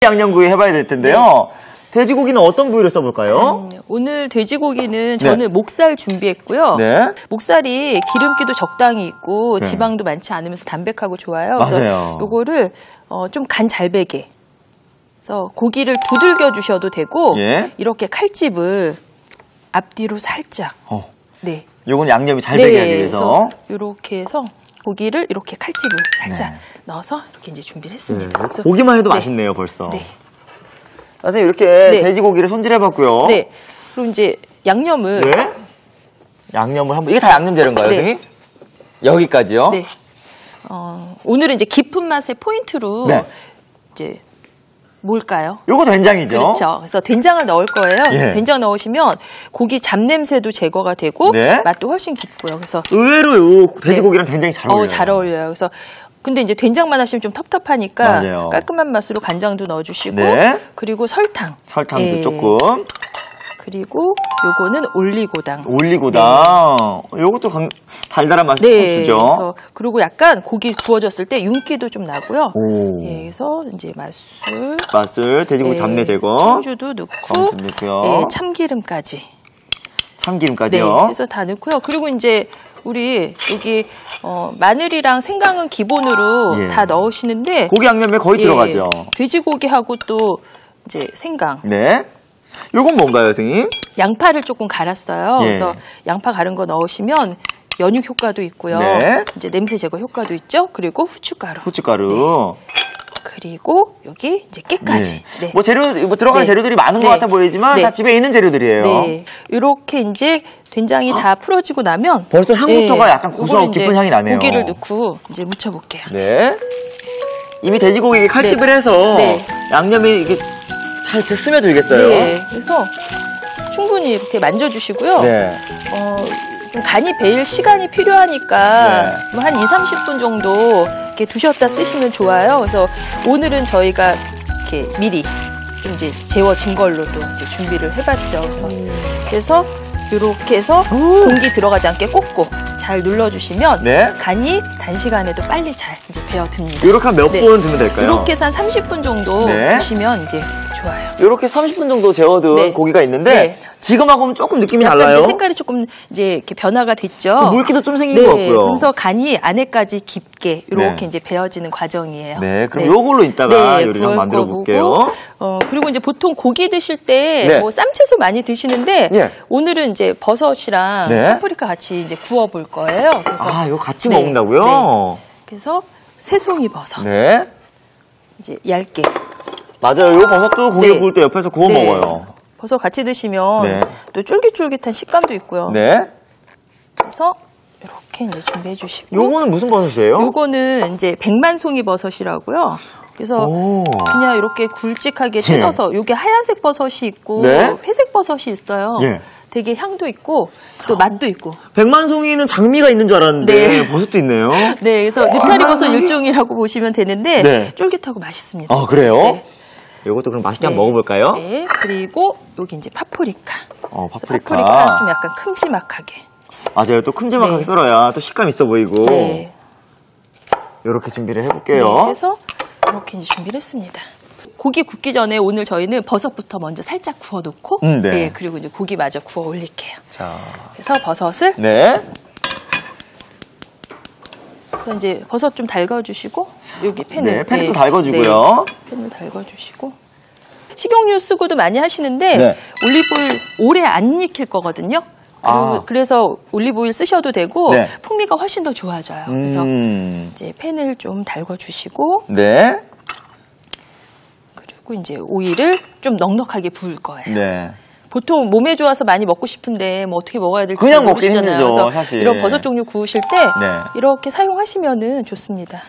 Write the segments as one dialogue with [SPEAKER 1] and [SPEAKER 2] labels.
[SPEAKER 1] 양념구이 해봐야 될 텐데요. 네. 돼지고기는 어떤 부위를 써볼까요?
[SPEAKER 2] 오늘 돼지고기는 저는 목살 준비했고요. 네. 목살이 기름기도 적당히 있고 지방도 많지 않으면서 담백하고 좋아요.
[SPEAKER 1] 맞아요.
[SPEAKER 2] 요거를 좀 간 잘 배게. 그래서 고기를 두들겨 주셔도 되고 이렇게 칼집을 앞뒤로 살짝. 네.
[SPEAKER 1] 요건 양념이 잘 배게 하기 위해서.
[SPEAKER 2] 이렇게 해서 고기를 이렇게 칼집을 살짝 넣어서 이렇게 이제 준비를 했습니다. 그래서
[SPEAKER 1] 보기만 해도 맛있네요, 벌써.
[SPEAKER 2] 네.
[SPEAKER 1] 선생님 이렇게 돼지고기를 손질해봤고요.
[SPEAKER 2] 네. 그리고 이제 양념을
[SPEAKER 1] 양념을 한번 이게 다 양념 재료인가요, 선생님? 여기까지요?
[SPEAKER 2] 네. 오늘은 이제 깊은 맛의 포인트로 이제 뭘까요?
[SPEAKER 1] 요거 된장이죠.
[SPEAKER 2] 그렇죠. 그래서 된장을 넣을 거예요. 그래서 된장 넣으시면 고기 잡냄새도 제거가 되고 맛도 훨씬 깊고요. 그래서
[SPEAKER 1] 의외로 요 돼지고기랑 된장이 잘 어울려요.
[SPEAKER 2] 잘 어울려요. 그래서 근데 이제 된장만 하시면 좀 텁텁하니까 깔끔한 맛으로 간장도 넣어주시고 그리고 설탕도
[SPEAKER 1] 조금.
[SPEAKER 2] 그리고 요거는 올리고당.
[SPEAKER 1] 요것도 달달한 맛이 주죠.
[SPEAKER 2] 그래서 그리고 약간 고기 구워졌을 때 윤기도 좀 나고요. 그래서 이제 맛술,
[SPEAKER 1] 돼지고기 잡내 제거.
[SPEAKER 2] 청주도 넣고요. 참기름까지.
[SPEAKER 1] 참기름까지요.
[SPEAKER 2] 그래서 다 넣고요. 그리고 이제 우리 여기 마늘이랑 생강은 기본으로 다 넣으시는데
[SPEAKER 1] 고기 양념에 거의 들어가죠.
[SPEAKER 2] 돼지고기하고 또 이제 생강.
[SPEAKER 1] 요건 뭔가요, 선생님?
[SPEAKER 2] 양파를 조금 갈았어요. 그래서 양파 갈은 거 넣으시면 연육 효과도 있고요. 이제 냄새 제거 효과도 있죠. 그리고 후춧가루. 그리고 여기 이제 깨까지.
[SPEAKER 1] 뭐 들어가는 재료들이 많은 것 같아 보이지만 다 집에 있는 재료들이에요.
[SPEAKER 2] 이렇게 이제 된장이 다 풀어지고 나면
[SPEAKER 1] 벌써 향부터가 약간 고소하고 깊은 향이 나네요.
[SPEAKER 2] 고기를 넣고 이제 무쳐볼게요.
[SPEAKER 1] 이미 돼지고기 칼집을 해서 양념이 이게 잘 스며들겠어요.
[SPEAKER 2] 그래서 충분히 이렇게 만져주시고요. 좀 간이 배일 시간이 필요하니까 뭐 한 2~30분 정도 이렇게 두셨다 쓰시면 좋아요. 그래서 오늘은 저희가 이렇게 미리 좀 이제 재워진 걸로 또 이제 준비를 해봤죠. 그래서 이렇게 해서 공기 들어가지 않게 꼭꼭 잘 눌러주시면 간이 단시간에도 빨리 잘 이제 배어듭니다.
[SPEAKER 1] 이렇게 한 몇 분 두면 될까요?
[SPEAKER 2] 이렇게 해서 한 30분 정도 두시면 이제 좋아요.
[SPEAKER 1] 이렇게 30분 정도 재워둔 고기가 있는데 지금하고는 조금 느낌이 달라요.
[SPEAKER 2] 이제 색깔이 조금 이제 이렇게 변화가 됐죠.
[SPEAKER 1] 물기도 좀 생긴 것 같고요.
[SPEAKER 2] 그래서 간이 안에까지 깊게 이렇게 이제 배어지는 과정이에요.
[SPEAKER 1] 그럼 요걸로 이따가 요리를 한번 만들어 볼게요.
[SPEAKER 2] 그리고 이제 보통 고기 드실 때 뭐 쌈채소 많이 드시는데 오늘은 이제 버섯이랑 파프리카 같이 이제 구워 볼 거예요. 그래서
[SPEAKER 1] 이거 같이 먹는다고요?
[SPEAKER 2] 그래서 새송이 버섯. 이제 얇게.
[SPEAKER 1] 맞아요. 요 버섯도 고기 구울 때 옆에서 구워 먹어요.
[SPEAKER 2] 버섯 같이 드시면 또 쫄깃쫄깃한 식감도 있고요. 그래서 이렇게 이제 준비해 주시고.
[SPEAKER 1] 요거는 무슨 버섯이에요?
[SPEAKER 2] 요거는 이제 백만송이 버섯이라고요. 그래서 그냥 이렇게 굵직하게 뜯어서 요게 하얀색 버섯이 있고 회색 버섯이 있어요. 되게 향도 있고 또 맛도 있고.
[SPEAKER 1] 백만송이는 장미가 있는 줄 알았는데 버섯도 있네요.
[SPEAKER 2] 그래서 느타리 버섯 일종이라고 보시면 되는데 쫄깃하고 맛있습니다.
[SPEAKER 1] 그래요? 요것도 그럼 맛있게 한번 먹어볼까요?
[SPEAKER 2] 그리고 여기 이제 파프리카.
[SPEAKER 1] 파프리카
[SPEAKER 2] 좀 약간 큼지막하게.
[SPEAKER 1] 맞아요. 또 큼지막하게 썰어야 또 식감 있어 보이고. 이렇게 준비를 해볼게요.
[SPEAKER 2] 그래서 이렇게 이제 준비를 했습니다. 고기 굽기 전에 오늘 저희는 버섯부터 먼저 살짝 구워놓고 그리고 이제 고기 마저 구워 올릴게요. 그래서 버섯을 그래서 이제 버섯 좀 달궈주시고 여기 팬을
[SPEAKER 1] 팬 좀 달궈주고요.
[SPEAKER 2] 팬을 달궈주시고 식용유 쓰고도 많이 하시는데 올리브오일 오래 안 익힐 거거든요. 그래서 올리브오일 쓰셔도 되고 풍미가 훨씬 더 좋아져요. 그래서 이제 팬을 좀 달궈주시고 그리고 이제 오일을 좀 넉넉하게 부을 거예요. 보통 몸에 좋아서 많이 먹고 싶은데 뭐 어떻게 먹어야 될지
[SPEAKER 1] 그냥
[SPEAKER 2] 모르시잖아요.
[SPEAKER 1] 먹긴 힘들죠,
[SPEAKER 2] 그래서
[SPEAKER 1] 사실.
[SPEAKER 2] 이런 버섯 종류 구우실 때 이렇게 사용하시면은 좋습니다.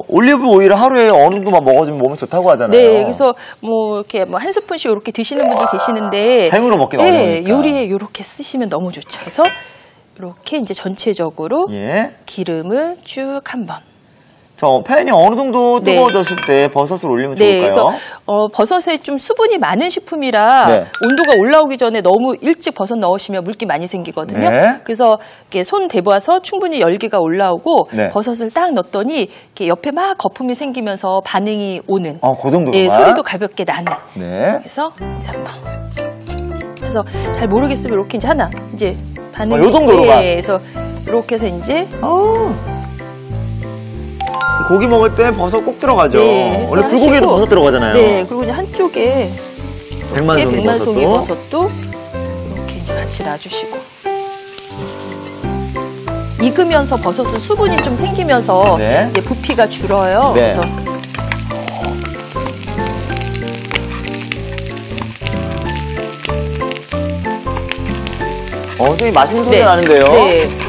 [SPEAKER 1] 올리브 오일을 하루에 어느 정도만 먹어주면 몸에 좋다고 하잖아요.
[SPEAKER 2] 그래서 뭐 이렇게 뭐 한 스푼씩 이렇게 드시는 분들 계시는데
[SPEAKER 1] 생으로 먹긴 어려우니까.
[SPEAKER 2] 요리에 이렇게 쓰시면 너무 좋죠. 그래서 이렇게 이제 전체적으로 기름을 쭉 한번.
[SPEAKER 1] 저 팬이 어느 정도 뜨거워졌을 때 버섯을 올리면 좋을까요?
[SPEAKER 2] 그래서 버섯에 좀 수분이 많은 식품이라 온도가 올라오기 전에 너무 일찍 버섯 넣으시면 물기 많이 생기거든요. 그래서 이렇게 손 대봐서 충분히 열기가 올라오고 버섯을 딱 넣었더니 이렇게 옆에 막 거품이 생기면서 반응이 오는.
[SPEAKER 1] 그 정도로만?
[SPEAKER 2] 소리도 가볍게 나는. 그래서 이제 한번. 그래서 잘 모르겠으면 이렇게 이제 하나 이제 반응이.
[SPEAKER 1] 요 정도로만?
[SPEAKER 2] 그래서 이렇게 해서 이제.
[SPEAKER 1] 고기 먹을 때 버섯 꼭 들어가죠. 원래 불고기에도 버섯 들어가잖아요.
[SPEAKER 2] 그리고 이제 한쪽에 백만송이 버섯도 이렇게 이제 같이 놔주시고 익으면서 버섯은 수분이 좀 생기면서 이제 부피가 줄어요. 그래서
[SPEAKER 1] 선생님 맛있는 소리가 나는데요.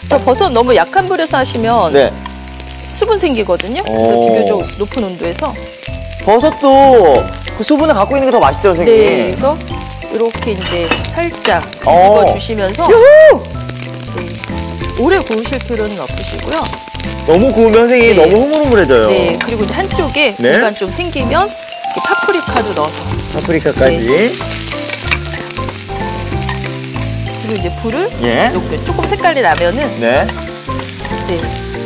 [SPEAKER 2] 그래서 버섯 너무 약한 불에서 하시면 수분 생기거든요. 그래서 비교적 높은 온도에서
[SPEAKER 1] 버섯도 그 수분을 갖고 있는 게 더 맛있죠, 선생님.
[SPEAKER 2] 그래서 이렇게 이제 살짝 뒤집어 주시면서 오래 구우실 필요는 없으시고요.
[SPEAKER 1] 너무 구우면 선생님 너무 흐물흐물해져요.
[SPEAKER 2] 그리고 이제 한쪽에 공간 좀 생기면 이렇게 파프리카도 넣어서
[SPEAKER 1] 파프리카까지.
[SPEAKER 2] 그리고 이제 불을 이렇게 조금 색깔이 나면은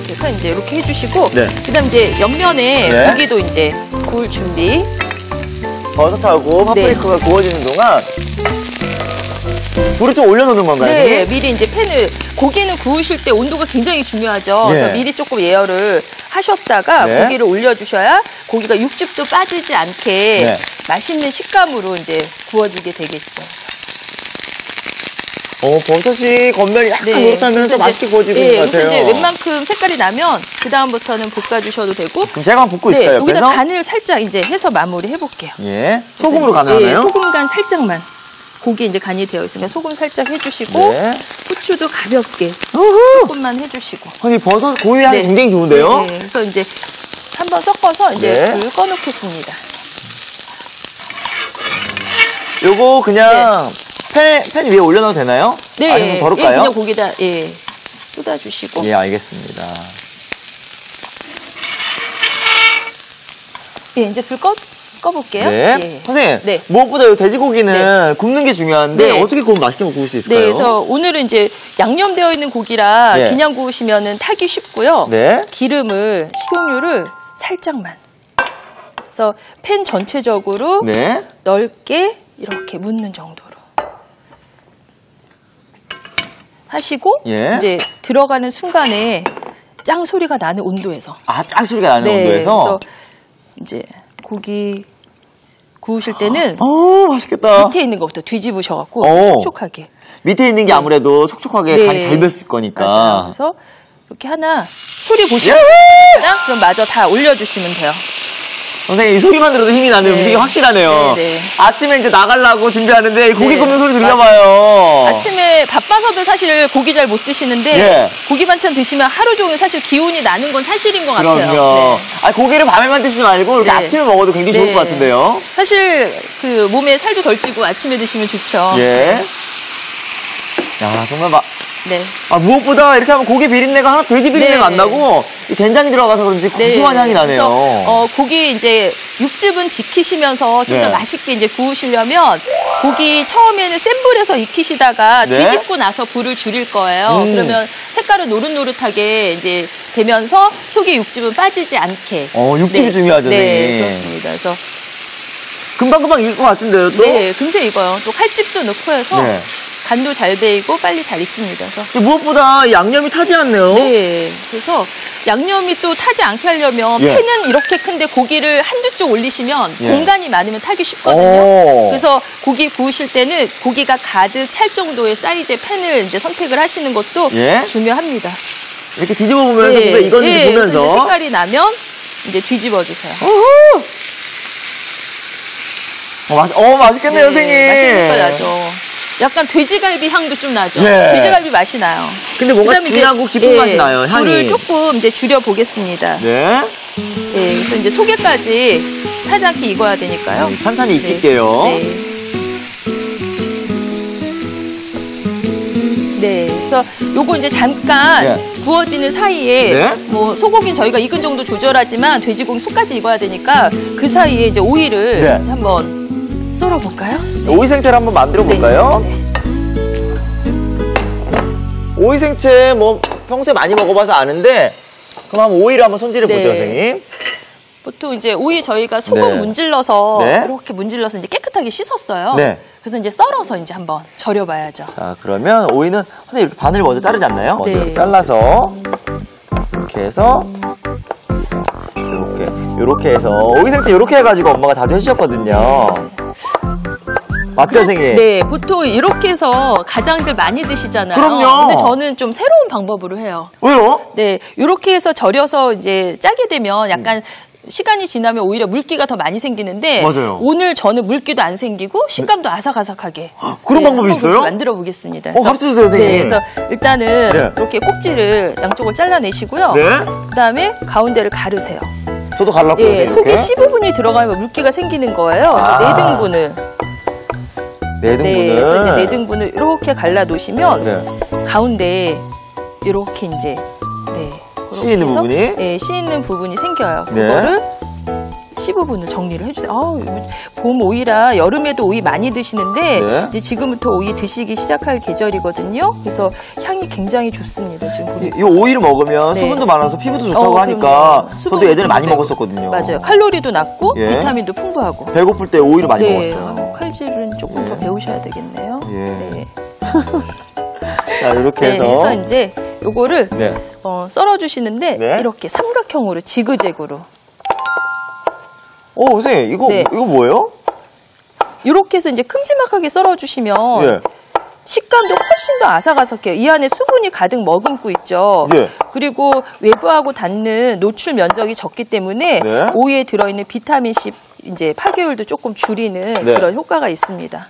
[SPEAKER 2] 그래서 이제 이렇게 해주시고 그다음 이제 옆면에 고기도 이제 구울 준비.
[SPEAKER 1] 버섯하고 파프리카가 구워지는 동안 불을 좀 올려놓는 건가요?
[SPEAKER 2] 미리 이제 팬을 고기는 구우실 때 온도가 굉장히 중요하죠. 그래서 미리 조금 예열을 하셨다가 고기를 올려주셔야 고기가 육즙도 빠지지 않게 맛있는 식감으로 이제 구워지게 되겠죠.
[SPEAKER 1] 버섯이 겉면이 약간 노릇하면서 맛있게 구워지고 있는 것 같아요.
[SPEAKER 2] 이제 웬만큼 색깔이 나면 그 다음부터는 볶아주셔도 되고.
[SPEAKER 1] 그럼 제가 한번 볶고 있을까요?
[SPEAKER 2] 여기다 간을 살짝 이제 해서 마무리 해볼게요.
[SPEAKER 1] 소금으로 간을 하나요?
[SPEAKER 2] 소금 간 살짝만. 고기 이제 간이 되어 있으니까 소금 살짝 해주시고 후추도 가볍게 조금만 해주시고.
[SPEAKER 1] 아니 버섯 고유 향이 굉장히 좋은데요?
[SPEAKER 2] 그래서 이제 한번 섞어서 이제 불 꺼놓겠습니다.
[SPEAKER 1] 요거 그냥 팬 위에 올려놔도 되나요? 아니면 덜을까요?
[SPEAKER 2] 그냥 고기다 쏟아주시고.
[SPEAKER 1] 알겠습니다.
[SPEAKER 2] 이제 불 꺼볼게요.
[SPEAKER 1] 선생님, 무엇보다 이 돼지고기는 굽는 게 중요한데 어떻게 구우면 맛있게 구울 수 있을까요?
[SPEAKER 2] 그래서 오늘은 이제 양념되어 있는 고기라 그냥 구우시면은 타기 쉽고요. 기름을, 식용유를 살짝만. 그래서 팬 전체적으로 넓게 이렇게 묻는 정도로. 하시고 이제 들어가는 순간에 짱 소리가 나는 온도에서.
[SPEAKER 1] 짱 소리가 나는 온도에서?
[SPEAKER 2] 그래서 이제 고기 구우실 때는
[SPEAKER 1] 맛있겠다.
[SPEAKER 2] 밑에 있는 것부터 뒤집으셔갖고 촉촉하게.
[SPEAKER 1] 밑에 있는 게 아무래도 촉촉하게 간이 잘 뱄을 거니까.
[SPEAKER 2] 맞아요. 그래서 이렇게 하나 소리 보시면 그럼 마저 다 올려주시면 돼요.
[SPEAKER 1] 선생님, 이 소리만 들어도 힘이 나네요. 음식이 확실하네요. 아침에 이제 나가려고 준비하는데 고기 굽는 소리 들려봐요.
[SPEAKER 2] 아침에 바빠서도 사실 고기 잘 못 드시는데 고기 반찬 드시면 하루 종일 사실 기운이 나는 건 사실인 것 같아요.
[SPEAKER 1] 그럼요. 고기를 밤에만 드시지 말고 이렇게 아침에 먹어도 굉장히 좋을 것 같은데요.
[SPEAKER 2] 사실 그 몸에 살도 덜 찌고 아침에 드시면 좋죠.
[SPEAKER 1] 야, 정말
[SPEAKER 2] 네.
[SPEAKER 1] 아, 무엇보다 이렇게 하면 고기 비린내가 하나 돼지 비린내가 안 나고 이 된장이 들어가서 그런지 고소한 향이 나네요.
[SPEAKER 2] 그래서 고기 이제 육즙은 지키시면서 좀 더 맛있게 이제 구우시려면 고기 처음에는 센 불에서 익히시다가 뒤집고 나서 불을 줄일 거예요. 그러면 색깔은 노릇노릇하게 이제 되면서 속에 육즙은 빠지지 않게.
[SPEAKER 1] 육즙이 중요하죠,
[SPEAKER 2] 네, 그렇습니다. 그래서
[SPEAKER 1] 금방금방 익을 것 같은데요, 또?
[SPEAKER 2] 네, 금세 익어요. 또 칼집도 넣고 해서 간도 잘 배이고 빨리 잘 익습니다. 그래서
[SPEAKER 1] 무엇보다 양념이 타지 않네요.
[SPEAKER 2] 네, 그래서 양념이 또 타지 않게 하려면 팬은 이렇게 큰데 고기를 한두 쪽 올리시면 공간이 많으면 타기 쉽거든요. 그래서 고기 구우실 때는 고기가 가득 찰 정도의 사이즈의 팬을 이제 선택을 하시는 것도 중요합니다.
[SPEAKER 1] 이렇게 뒤집어 보면서 고기가 익었는지 보면서
[SPEAKER 2] 이제 색깔이 나면 이제 뒤집어 주세요.
[SPEAKER 1] 맛있겠네요, 선생님.
[SPEAKER 2] 맛있는 거 나죠. 약간 돼지갈비 향도 좀 나죠. 돼지갈비 맛이 나요.
[SPEAKER 1] 근데 뭔가 진하고 깊은 맛이 나요, 향이.
[SPEAKER 2] 불을 조금 이제 줄여 보겠습니다. 그래서 이제 속에까지 타지 않게 익어야 되니까요.
[SPEAKER 1] 천천히 익힐게요.
[SPEAKER 2] 그래서 요거 이제 잠깐 구워지는 사이에
[SPEAKER 1] 네?
[SPEAKER 2] 뭐 소고기는 저희가 익은 정도 조절하지만 돼지고기 속까지 익어야 되니까 그 사이에 이제 오이를
[SPEAKER 1] 네.
[SPEAKER 2] 한번 썰어볼까요? 네.
[SPEAKER 1] 오이 생채를 한번 만들어 볼까요?
[SPEAKER 2] 네.
[SPEAKER 1] 오이 생채 뭐 평소에 많이 먹어봐서 아는데 그럼 한번 오이를 한번 손질해 보죠,
[SPEAKER 2] 네.
[SPEAKER 1] 선생님.
[SPEAKER 2] 보통 이제 오이 저희가 소금
[SPEAKER 1] 네.
[SPEAKER 2] 문질러서
[SPEAKER 1] 네.
[SPEAKER 2] 이렇게 문질러서 이제 깨끗하게 씻었어요.
[SPEAKER 1] 네.
[SPEAKER 2] 그래서 이제 썰어서 이제 한번 절여봐야죠.
[SPEAKER 1] 자, 그러면 오이는 선생님 이렇게 반을 먼저 자르지 않나요?
[SPEAKER 2] 네.
[SPEAKER 1] 먼저 이렇게 잘라서 이렇게 해서 이렇게 해서 오이 생채 이렇게 해가지고 엄마가 자주 해주셨거든요. 맞죠, 선생님?
[SPEAKER 2] 네, 보통 이렇게 해서 가장들 많이 드시잖아요.
[SPEAKER 1] 그럼요.
[SPEAKER 2] 근데 저는 좀 새로운 방법으로 해요.
[SPEAKER 1] 왜요?
[SPEAKER 2] 네, 이렇게 해서 절여서 이제 짜게 되면 약간 시간이 지나면 오히려 물기가 더 많이 생기는데
[SPEAKER 1] 맞아요.
[SPEAKER 2] 오늘 저는 물기도 안 생기고 식감도 아삭아삭하게
[SPEAKER 1] 그런 방법이
[SPEAKER 2] 한번
[SPEAKER 1] 있어요?
[SPEAKER 2] 만들어 보겠습니다.
[SPEAKER 1] 가르쳐주세요, 선생님.
[SPEAKER 2] 네, 그래서 일단은
[SPEAKER 1] 네.
[SPEAKER 2] 이렇게 꼭지를 양쪽을 잘라내시고요.
[SPEAKER 1] 네.
[SPEAKER 2] 그다음에 가운데를 가르세요.
[SPEAKER 1] 저도 갈랐고요.
[SPEAKER 2] 예,
[SPEAKER 1] 이렇게.
[SPEAKER 2] 속에 C 부분이 들어가면 물기가 생기는 거예요. 그래서
[SPEAKER 1] 아.
[SPEAKER 2] 4등분을.
[SPEAKER 1] 네 등분을.
[SPEAKER 2] 네, 그래서 이제 4등분을 이렇게 갈라 놓으시면
[SPEAKER 1] 네.
[SPEAKER 2] 가운데 이렇게 이제 네.
[SPEAKER 1] 씨 있는
[SPEAKER 2] 해서,
[SPEAKER 1] 부분이?
[SPEAKER 2] 네, 씨 있는 부분이 생겨요.
[SPEAKER 1] 네.
[SPEAKER 2] 그거를 씨 부분을 정리를 해주세요. 아우, 봄 오이라 여름에도 오이 많이 드시는데
[SPEAKER 1] 네.
[SPEAKER 2] 이제 지금부터 오이 드시기 시작할 계절이거든요. 그래서 향이 굉장히 좋습니다. 지금 보니까.
[SPEAKER 1] 이 오이를 먹으면
[SPEAKER 2] 네.
[SPEAKER 1] 수분도 많아서 피부도 좋다고 하니까 저도 예전에 많이 먹었었거든요.
[SPEAKER 2] 맞아요. 칼로리도 낮고
[SPEAKER 1] 예.
[SPEAKER 2] 비타민도 풍부하고.
[SPEAKER 1] 배고플 때 오이를 많이
[SPEAKER 2] 네.
[SPEAKER 1] 먹었어요.
[SPEAKER 2] 칼질은 조금 더 배우셔야 되겠네요.
[SPEAKER 1] 예.
[SPEAKER 2] 네.
[SPEAKER 1] 자, 이렇게
[SPEAKER 2] 네,
[SPEAKER 1] 해서.
[SPEAKER 2] 해서 이제 요거를
[SPEAKER 1] 네.
[SPEAKER 2] 썰어주시는데
[SPEAKER 1] 네.
[SPEAKER 2] 이렇게 삼각형으로 지그재그로
[SPEAKER 1] 선생님,
[SPEAKER 2] 네.
[SPEAKER 1] 이거 뭐예요?
[SPEAKER 2] 이렇게 해서 이제 큼지막하게 썰어주시면
[SPEAKER 1] 예.
[SPEAKER 2] 식감도 훨씬 더 아삭아삭해요. 이 안에 수분이 가득 머금고 있죠.
[SPEAKER 1] 예.
[SPEAKER 2] 그리고 외부하고 닿는 노출 면적이 적기 때문에
[SPEAKER 1] 네.
[SPEAKER 2] 오이에 들어있는 비타민 C 이제 파괴율도 조금 줄이는
[SPEAKER 1] 네.
[SPEAKER 2] 그런 효과가 있습니다.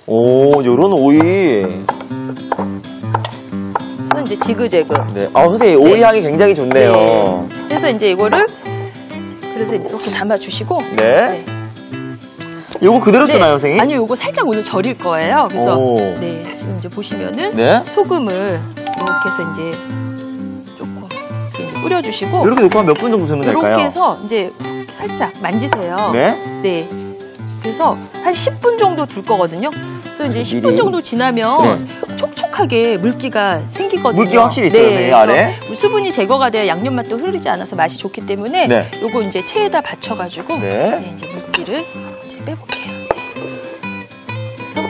[SPEAKER 1] 요런 오이.
[SPEAKER 2] 그래서 이제 지그재그.
[SPEAKER 1] 네. 선생님, 오이
[SPEAKER 2] 네.
[SPEAKER 1] 향이 굉장히 좋네요.
[SPEAKER 2] 네. 그래서 이제 이거를 그래서 이렇게 담아주시고.
[SPEAKER 1] 네. 요거 그대로
[SPEAKER 2] 네.
[SPEAKER 1] 쓰나요, 선생님?
[SPEAKER 2] 아니요, 요거 살짝 오늘 절일 거예요. 그래서
[SPEAKER 1] 오.
[SPEAKER 2] 네, 지금 이제 보시면은
[SPEAKER 1] 네.
[SPEAKER 2] 소금을 이렇게 해서 이제 조금 이렇게 이제 뿌려주시고
[SPEAKER 1] 이렇게 놓고 한 몇 분 정도 두면 될까요?
[SPEAKER 2] 이렇게 해서 이제 살짝 만지세요.
[SPEAKER 1] 네.
[SPEAKER 2] 네. 그래서 한 10분 정도 둘 거거든요. 그래서 이제 10분
[SPEAKER 1] 미리.
[SPEAKER 2] 정도 지나면 촉촉하게 물기가 생기거든요.
[SPEAKER 1] 물기가 확실히 있어요, 선생님, 아래.
[SPEAKER 2] 수분이 제거가 돼야 양념 맛도 흐르지 않아서 맛이 좋기 때문에
[SPEAKER 1] 네.
[SPEAKER 2] 요거 이제 체에다 받쳐가지고
[SPEAKER 1] 네.
[SPEAKER 2] 네, 이제 물기를 이제 빼볼게요. 그래서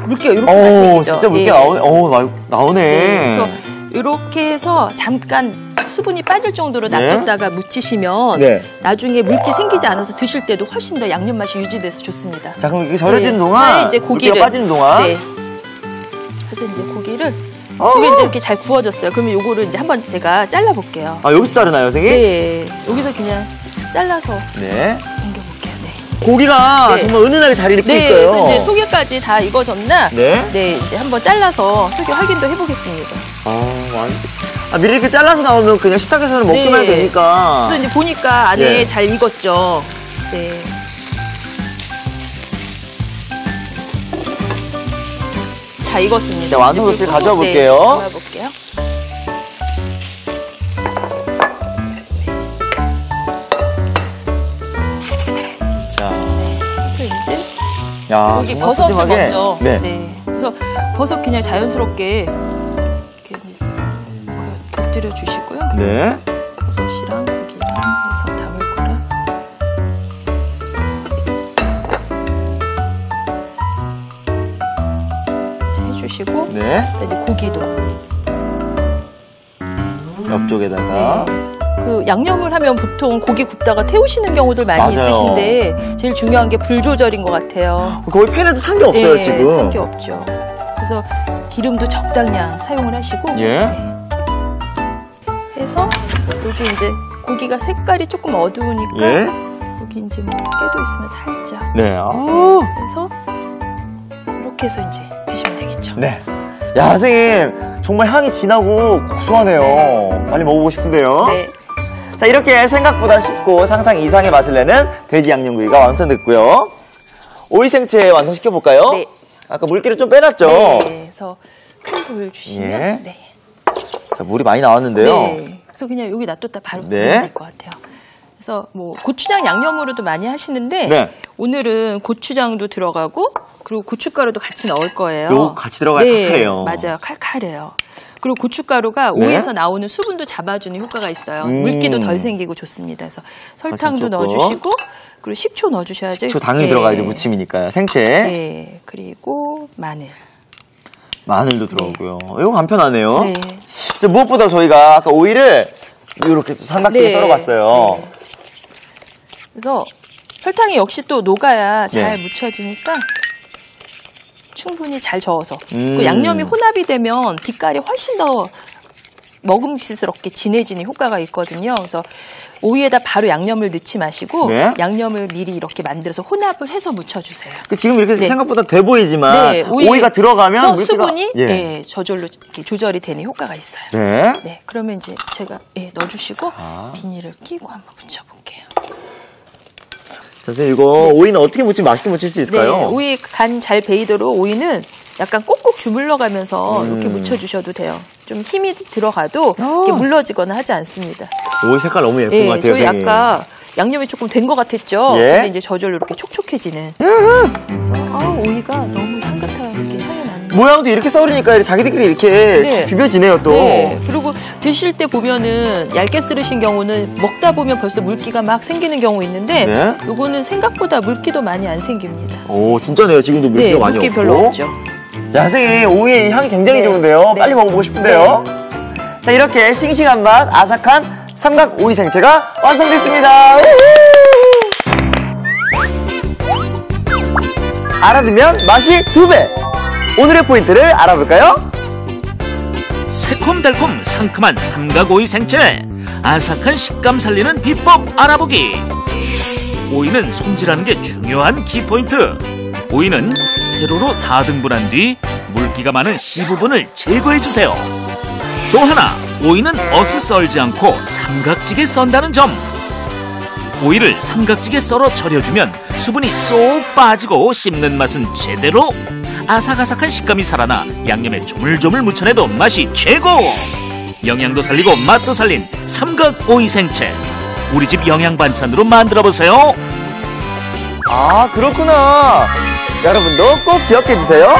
[SPEAKER 2] 물기가 이렇게 많이
[SPEAKER 1] 진짜 물기
[SPEAKER 2] 예.
[SPEAKER 1] 나오네. 나오네.
[SPEAKER 2] 네, 그래서 이렇게 해서 잠깐 수분이 빠질 정도로
[SPEAKER 1] 네.
[SPEAKER 2] 놔뒀다가 묻히시면
[SPEAKER 1] 네.
[SPEAKER 2] 나중에 물기 생기지 않아서 드실 때도 훨씬 더 양념 맛이 유지돼서 좋습니다.
[SPEAKER 1] 자, 그럼 이게 절여지는
[SPEAKER 2] 네.
[SPEAKER 1] 동안,
[SPEAKER 2] 네, 이제
[SPEAKER 1] 물기가
[SPEAKER 2] 고기를
[SPEAKER 1] 빠지는 동안.
[SPEAKER 2] 네. 그래서 이제 고기를 이게 이제 이렇게 잘 구워졌어요. 그러면 요거를 이제 한번 제가 잘라 볼게요.
[SPEAKER 1] 여기서 자르나요, 선생님?
[SPEAKER 2] 네, 여기서 그냥 잘라서
[SPEAKER 1] 네.
[SPEAKER 2] 옮겨볼게요. 네.
[SPEAKER 1] 고기가
[SPEAKER 2] 네.
[SPEAKER 1] 정말 은은하게 잘 익고
[SPEAKER 2] 네,
[SPEAKER 1] 있어요.
[SPEAKER 2] 그래서 이제 속에까지 다 익어졌나?
[SPEAKER 1] 네.
[SPEAKER 2] 네, 이제 한번 잘라서 속에 확인도 해보겠습니다.
[SPEAKER 1] 미리 이렇게 잘라서 나오면 그냥 식탁에서는 먹기만 해도 되니까.
[SPEAKER 2] 그래서 이제 보니까 안에
[SPEAKER 1] 예.
[SPEAKER 2] 잘 익었죠. 네. 다 익었습니다.
[SPEAKER 1] 자, 완성 접시 가져와 볼게요.
[SPEAKER 2] 네, 담아볼게요.
[SPEAKER 1] 자,
[SPEAKER 2] 그래서 이제
[SPEAKER 1] 야,
[SPEAKER 2] 여기
[SPEAKER 1] 정말
[SPEAKER 2] 버섯을
[SPEAKER 1] 푸짐하게.
[SPEAKER 2] 먼저.
[SPEAKER 1] 네.
[SPEAKER 2] 그래서 버섯 그냥 자연스럽게 이렇게 곁들여 주시고요.
[SPEAKER 1] 네.
[SPEAKER 2] 버섯이랑 고기랑 해서 담을 거라. 자, 해주시고.
[SPEAKER 1] 네.
[SPEAKER 2] 이제 고기도.
[SPEAKER 1] 옆쪽에다가.
[SPEAKER 2] 그 양념을 하면 보통 고기 굽다가 태우시는 경우들 많이
[SPEAKER 1] 맞아요.
[SPEAKER 2] 있으신데 제일 중요한 게 불 조절인 것 같아요.
[SPEAKER 1] 거의 팬에도 탄 게 없어요,
[SPEAKER 2] 네,
[SPEAKER 1] 지금.
[SPEAKER 2] 탄 게 없죠. 그래서 기름도 적당량 사용을 하시고
[SPEAKER 1] 예.
[SPEAKER 2] 네. 해서 여기 이제 고기가 색깔이 조금 어두우니까
[SPEAKER 1] 예.
[SPEAKER 2] 여기 이제 뭐 깨도 있으면 살짝
[SPEAKER 1] 네.
[SPEAKER 2] 해서 이렇게 해서 이제 드시면 되겠죠.
[SPEAKER 1] 네. 야, 선생님. 정말 향이 진하고 고소하네요. 빨리 먹어보고 싶은데요.
[SPEAKER 2] 네.
[SPEAKER 1] 자, 이렇게 생각보다 쉽고 상상 이상의 맛을 내는 돼지 양념구이가 완성됐고요. 오이 생채 완성시켜볼까요?
[SPEAKER 2] 네.
[SPEAKER 1] 아까 물기를 좀 빼놨죠?
[SPEAKER 2] 네. 그래서 큰 돌 주시면
[SPEAKER 1] 예.
[SPEAKER 2] 네.
[SPEAKER 1] 자, 물이 많이 나왔는데요.
[SPEAKER 2] 네. 그래서 그냥 여기 놔뒀다 바로 넣으면 될 것 같아요. 그래서 뭐 고추장 양념으로도 많이 하시는데
[SPEAKER 1] 네.
[SPEAKER 2] 오늘은 고추장도 들어가고 그리고 고춧가루도 같이 넣을 거예요.
[SPEAKER 1] 요거 같이 들어가야 칼칼해요.
[SPEAKER 2] 맞아요. 칼칼해요. 그리고 고춧가루가 오이에서 나오는 수분도 잡아주는 효과가 있어요. 물기도 덜 생기고 좋습니다. 그래서 설탕도 넣어주시고 그리고 식초 넣어주셔야죠.
[SPEAKER 1] 식초 당연히 들어가야죠. 무침이니까요. 생채.
[SPEAKER 2] 네. 그리고 마늘도
[SPEAKER 1] 들어오고요. 이거 간편하네요.
[SPEAKER 2] 네.
[SPEAKER 1] 무엇보다 저희가 아까 오이를 이렇게 삼각지게 썰어봤어요.
[SPEAKER 2] 네. 그래서 설탕이 역시 또 녹아야 잘 묻혀지니까 충분히 잘 저어서 그 양념이 혼합이 되면 빛깔이 훨씬 더 먹음직스럽게 진해지는 효과가 있거든요. 그래서 오이에다 바로 양념을 넣지 마시고 양념을 미리 이렇게 만들어서 혼합을 해서 묻혀주세요.
[SPEAKER 1] 지금 이렇게 생각보다 돼 보이지만 오이가 들어가면
[SPEAKER 2] 수분이 저절로 이렇게 조절이 되는 효과가 있어요. 네, 그러면 이제 제가 넣어주시고 비닐을 끼고 한번 묻혀볼게요.
[SPEAKER 1] 선생님 이거 오이는 어떻게 무치면 맛있게 무칠 수 있을까요?
[SPEAKER 2] 네, 오이 간 잘 배이도록 오이는 약간 꼭꼭 주물러가면서 이렇게 묻혀주셔도 돼요. 좀 힘이 들어가도 이렇게 물러지거나 하지 않습니다.
[SPEAKER 1] 오이 색깔 너무 예쁜 것 같아요.
[SPEAKER 2] 저희 선생님. 아까 양념이 조금 된 것 같았죠? 근데 이제 저절로 이렇게 촉촉해지는. 그래서 오이가 너무 향긋하게 향이 나는.
[SPEAKER 1] 모양도 이렇게 썰으니까 자기들끼리 이렇게 비벼지네요 또.
[SPEAKER 2] 네. 그리고 드실 때 보면은 얇게 썰으신 경우는 먹다 보면 벌써 물기가 막 생기는 경우 있는데 요거는 생각보다 물기도 많이 안 생깁니다.
[SPEAKER 1] 오 진짜네요. 지금도 물기가 많이
[SPEAKER 2] 물기
[SPEAKER 1] 없고.
[SPEAKER 2] 별로 없죠.
[SPEAKER 1] 자, 선생님 오이의 향이 굉장히 좋은데요. 빨리 먹어보고 싶은데요. 자, 이렇게 싱싱한 맛, 아삭한 삼각 오이 생채가 완성됐습니다. 알아두면 맛이 2배. 오늘의 포인트를 알아볼까요?
[SPEAKER 3] 새콤달콤 상큼한 삼각 오이 생채. 아삭한 식감 살리는 비법 알아보기. 오이는 손질하는 게 중요한 키포인트. 오이는 세로로 4등분한 뒤 물기가 많은 C 부분을 제거해주세요. 또 하나, 오이는 어슷 썰지 않고 삼각지게 썬다는 점. 오이를 삼각지게 썰어 절여주면 수분이 쏙 빠지고 씹는 맛은 제대로. 아삭아삭한 식감이 살아나 양념에 조물조물 묻혀내도 맛이 최고. 영양도 살리고 맛도 살린 삼각 오이 생채. 우리 집 영양 반찬으로 만들어보세요.
[SPEAKER 1] 아, 그렇구나. 여러분도 꼭 기억해주세요.